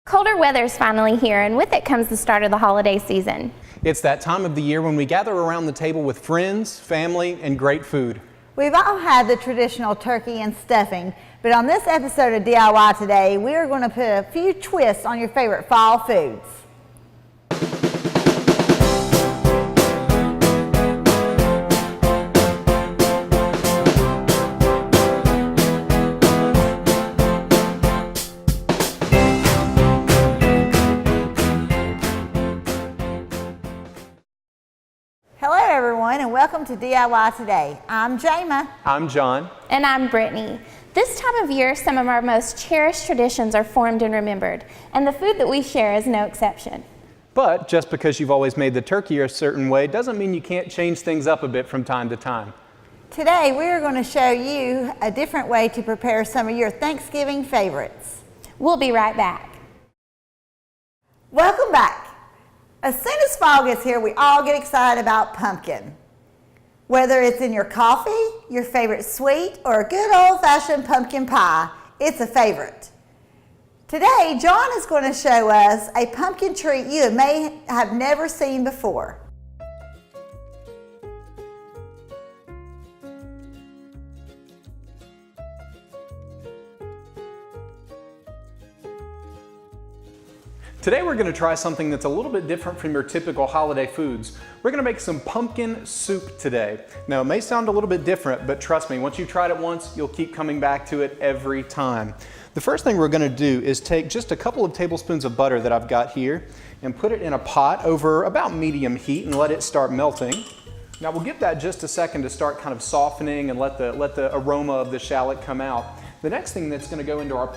Colder weather's finally here, and with it comes the start of the holiday season. It's that time of the year when we gather around the table with friends, family, and great food. We've all had the traditional turkey and stuffing, but on this episode of DIY Today, we are going to put a few twists on your favorite fall foods. Hello everyone and welcome to DIY Today. I'm Jama. I'm John. And I'm Brittany. This time of year, some of our most cherished traditions are formed and remembered, and the food that we share is no exception. But just because you've always made the turkey a certain way doesn't mean you can't change things up a bit from time to time. Today we are going to show you a different way to prepare some of your Thanksgiving favorites. We'll be right back. Welcome back. As soon as fall gets here, we all get excited about pumpkin. Whether it's in your coffee, your favorite sweet, or a good old-fashioned pumpkin pie, it's a favorite. Today, John is going to show us a pumpkin treat you may have never seen before. Today we're going to try something that's a little bit different from your typical holiday foods. We're going to make some pumpkin soup today. Now it may sound a little bit different, but trust me, once you've tried it once, you'll keep coming back to it every time. The first thing we're going to do is take just a couple of tablespoons of butter that I've got here and put it in a pot over about medium heat and let it start melting. Now we'll give that just a second to start kind of softening and let the aroma of the shallot come out. The next thing that's going to go into our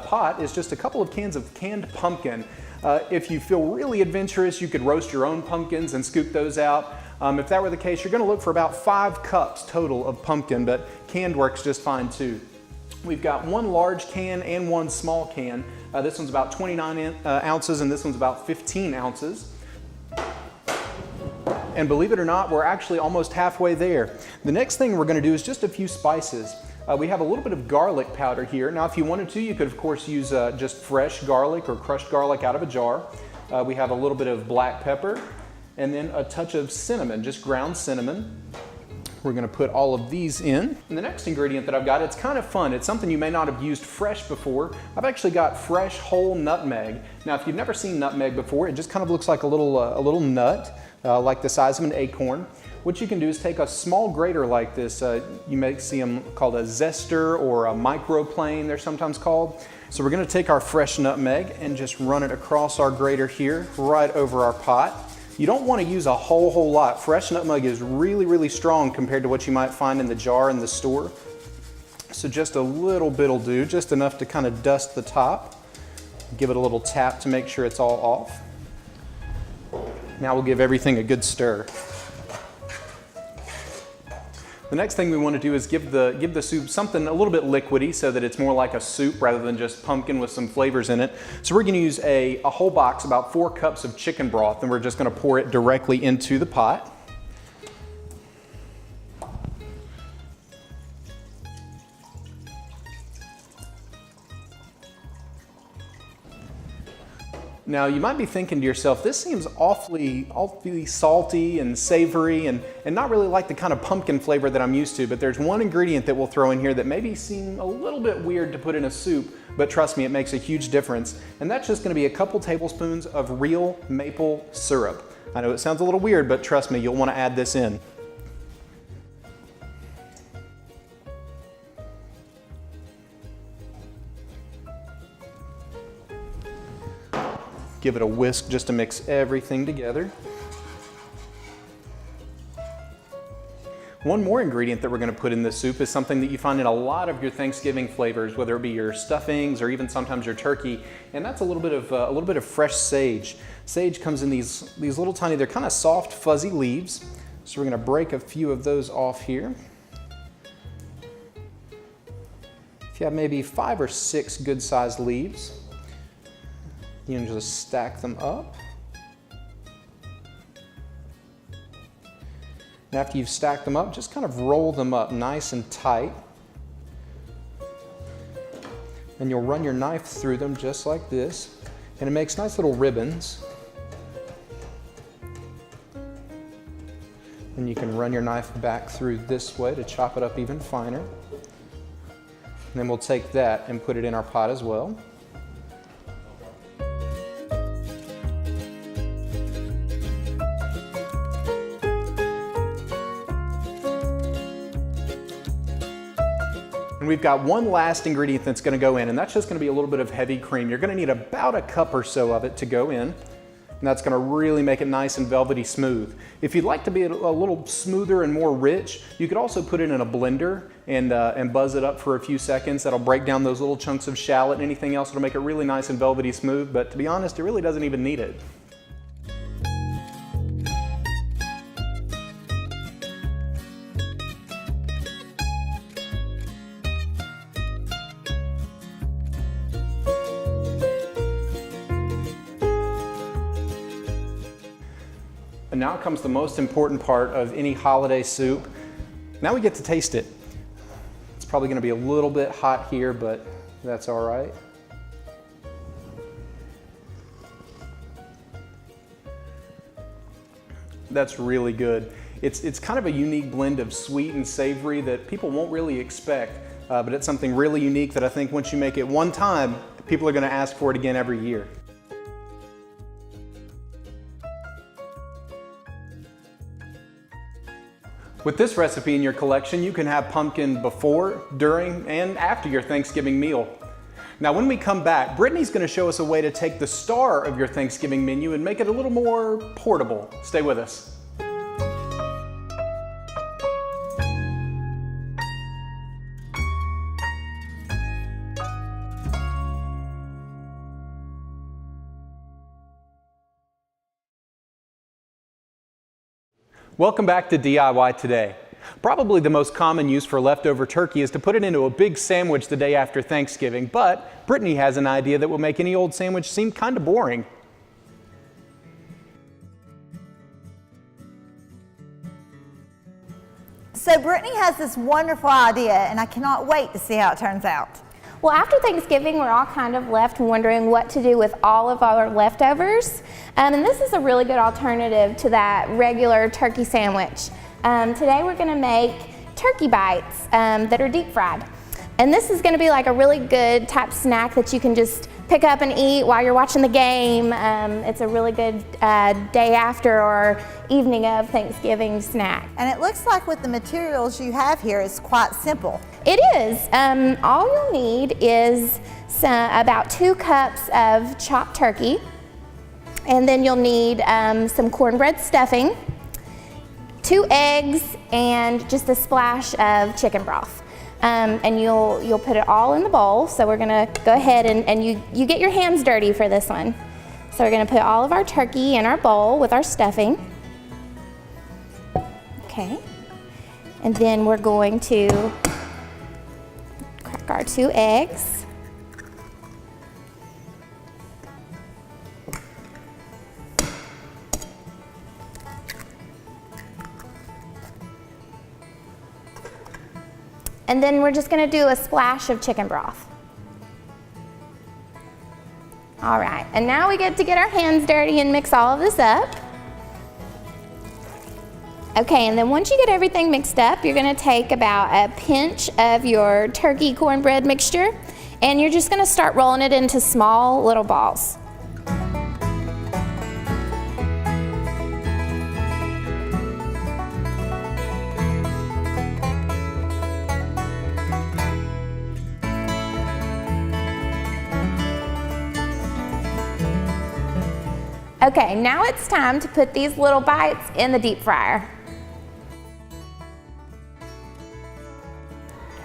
pot is just a couple of cans of canned pumpkin. If you feel really adventurous, you could roast your own pumpkins and scoop those out. If that were the case, you're going to look for about 5 cups total of pumpkin, but canned works just fine too. We've got one large can and one small can. This one's about 29 ounces and this one's about 15 ounces. And believe it or not, we're actually almost halfway there. The next thing we're going to do is just a few spices. We have a little bit of garlic powder here. Now if you wanted to, you could of course use just fresh garlic or crushed garlic out of a jar. We have a little bit of black pepper and then a touch of cinnamon, just ground cinnamon. We're going to put all of these in. And the next ingredient that I've got, it's kind of fun. It's something you may not have used fresh before. I've actually got fresh whole nutmeg. Now if you've never seen nutmeg before, it just kind of looks like a little nut, like the size of an acorn. What you can do is take a small grater like this. You may see them called a zester or a microplane, they're sometimes called. So we're going to take our fresh nutmeg and just run it across our grater here, right over our pot. You don't want to use a whole lot. Fresh nutmeg is really strong compared to what you might find in the jar in the store. So just a little bit will do, just enough to kind of dust the top. Give it a little tap to make sure it's all off. Now we'll give everything a good stir. The next thing we want to do is give the soup something a little bit liquidy so that it's more like a soup rather than just pumpkin with some flavors in it. So we're going to use a whole box, about 4 cups of chicken broth, and we're just going to pour it directly into the pot. Now you might be thinking to yourself, this seems awfully salty and savory and not really like the kind of pumpkin flavor that I'm used to, but there's one ingredient that we'll throw in here that maybe seem a little bit weird to put in a soup, but trust me, it makes a huge difference. And that's just going to be a couple tablespoons of real maple syrup. I know it sounds a little weird, but trust me, you'll want to add this in. Give it a whisk just to mix everything together. One more ingredient that we're going to put in this soup is something that you find in a lot of your Thanksgiving flavors, whether it be your stuffings or even sometimes your turkey, and that's a little bit of fresh sage. Sage comes in these little tiny, they're kind of soft, fuzzy leaves. So we're going to break a few of those off here. If you have maybe 5 or 6 good-sized leaves, you can just stack them up. And after you've stacked them up, just kind of roll them up nice and tight. And you'll run your knife through them just like this. And it makes nice little ribbons. And you can run your knife back through this way to chop it up even finer. And then we'll take that and put it in our pot as well. And we've got one last ingredient that's going to go in, and that's just going to be a little bit of heavy cream. You're going to need about a cup or so of it to go in, and that's going to really make it nice and velvety smooth. If you'd like to be a little smoother and more rich, you could also put it in a blender and buzz it up for a few seconds. That'll break down those little chunks of shallot and anything else. It'll make it really nice and velvety smooth, but to be honest, it really doesn't even need it. And now comes the most important part of any holiday soup. Now we get to taste it. It's probably going to be a little bit hot here, but that's all right. That's really good. It's kind of a unique blend of sweet and savory that people won't really expect, but it's something really unique that I think once you make it one time, people are going to ask for it again every year. With this recipe in your collection, you can have pumpkin before, during, and after your Thanksgiving meal. Now when we come back, Brittany's going to show us a way to take the star of your Thanksgiving menu and make it a little more portable. Stay with us. Welcome back to DIY Today. Probably the most common use for leftover turkey is to put it into a big sandwich the day after Thanksgiving, but Brittany has an idea that will make any old sandwich seem kind of boring. So Brittany has this wonderful idea, and I cannot wait to see how it turns out. Well, after Thanksgiving, we're all kind of left wondering what to do with all of our leftovers. And this is a really good alternative to that regular turkey sandwich. Today we're going to make turkey bites that are deep fried. And this is going to be like a really good type snack that you can just pick up and eat while you're watching the game. It's a really good day after or evening of Thanksgiving snack. And it looks like with the materials you have here, it's quite simple. It is. All you'll need is about 2 cups of chopped turkey, and then you'll need some cornbread stuffing, 2 eggs, and just a splash of chicken broth. And you'll put it all in the bowl. So we're gonna go ahead and you get your hands dirty for this one. So we're gonna put all of our turkey in our bowl with our stuffing. Okay. And then we're going to crack our 2 eggs. And then we're just gonna do a splash of chicken broth. All right, and now we get to get our hands dirty and mix all of this up. Okay, and then once you get everything mixed up, you're gonna take about a pinch of your turkey cornbread mixture, and you're just gonna start rolling it into small little balls. Okay, now it's time to put these little bites in the deep fryer.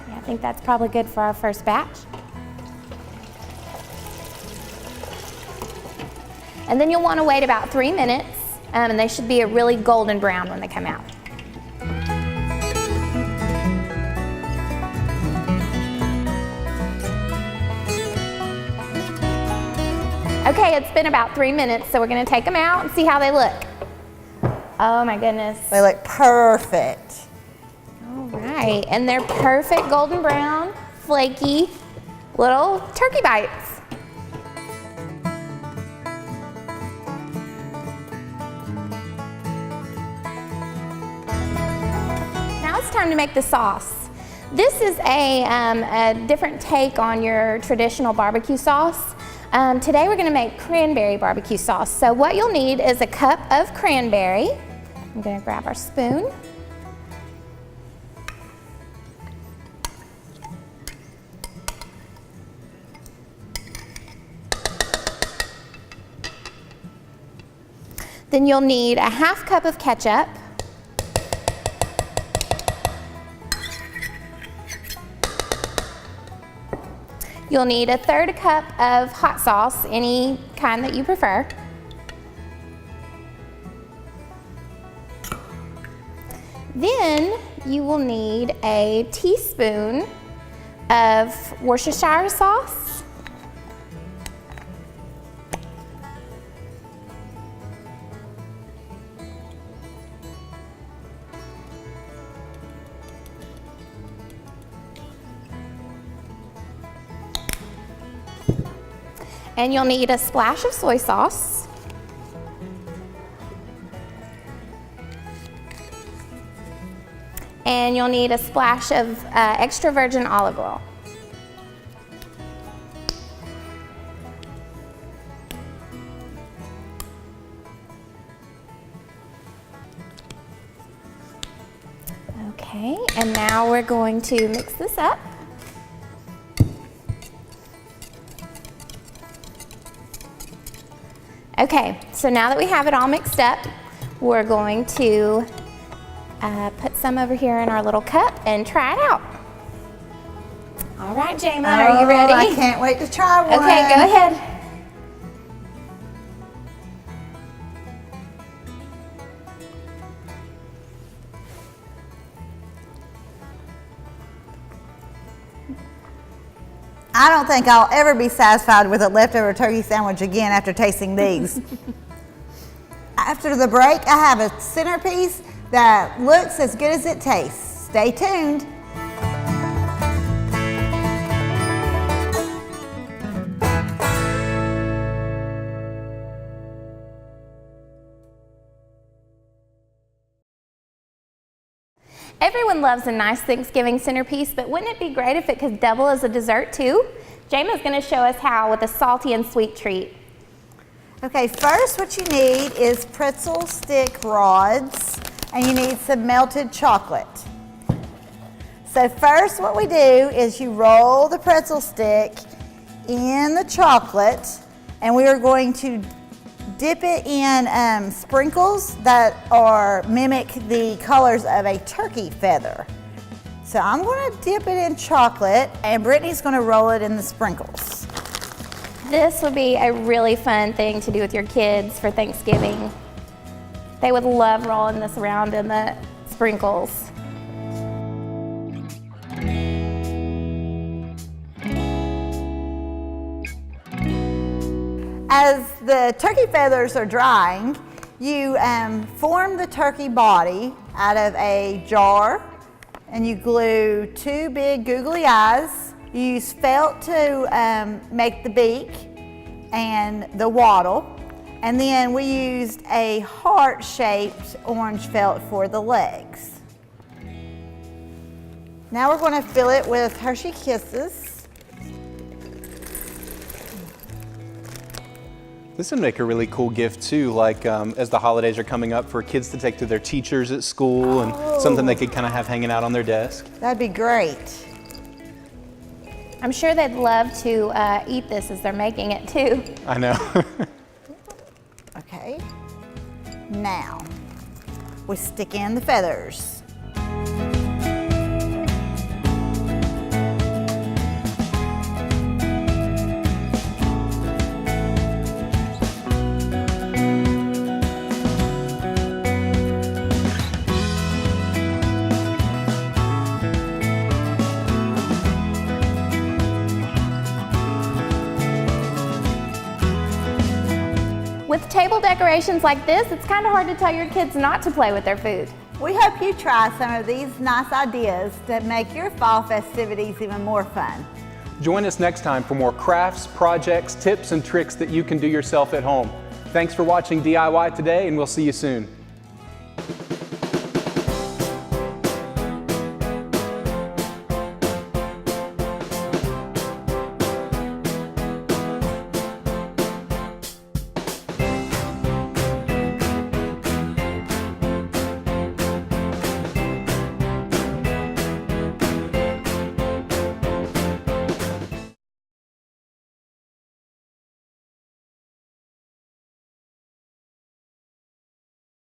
Yeah, I think that's probably good for our first batch. And then you'll want to wait about 3 minutes, and they should be a really golden brown when they come out. Okay, it's been about 3 minutes, so we're gonna take them out and see how they look. Oh my goodness. They look perfect. All right, and they're perfect golden brown, flaky little turkey bites. it's time to make the sauce. This is a different take on your traditional barbecue sauce. Today we're going to make cranberry barbecue sauce. So what you'll need is a cup of cranberry. I'm going to grab our spoon. Then you'll need a half cup of ketchup. You'll need a third cup of hot sauce, any kind that you prefer. Then you will need a teaspoon of Worcestershire sauce. And you'll need a splash of soy sauce. And you'll need a splash of extra virgin olive oil. Okay, and now we're going to mix this up. Okay, so now that we have it all mixed up, we're going to put some over here in our little cup and try it out. All right, Jayma, are you ready? I can't wait to try one. Okay, go ahead. I don't think I'll ever be satisfied with a leftover turkey sandwich again after tasting these. After the break, I have a centerpiece that looks as good as it tastes. Stay tuned. Everyone loves a nice Thanksgiving centerpiece, but wouldn't it be great if it could double as a dessert too? Jayma's going to show us how with a salty and sweet treat. Okay, first what you need is pretzel stick rods, and you need some melted chocolate. So first what we do is you roll the pretzel stick in the chocolate, and we are going to dip it in sprinkles that mimic the colors of a turkey feather. So I'm going to dip it in chocolate, and Brittany's going to roll it in the sprinkles. This would be a really fun thing to do with your kids for Thanksgiving. They would love rolling this around in the sprinkles. As the turkey feathers are drying, you form the turkey body out of a jar, and you glue 2 big googly eyes. You use felt to make the beak and the wattle, and then we used a heart-shaped orange felt for the legs. Now we're going to fill it with Hershey Kisses. This would make a really cool gift too, like as the holidays are coming up, for kids to take to their teachers at school, and something they could kind of have hanging out on their desk. That'd be great. I'm sure they'd love to eat this as they're making it too. I know. Okay, now we stick in the feathers. With table decorations like this, it's kind of hard to tell your kids not to play with their food. We hope you try some of these nice ideas to make your fall festivities even more fun. Join us next time for more crafts, projects, tips, and tricks that you can do yourself at home. Thanks for watching DIY Today, and we'll see you soon.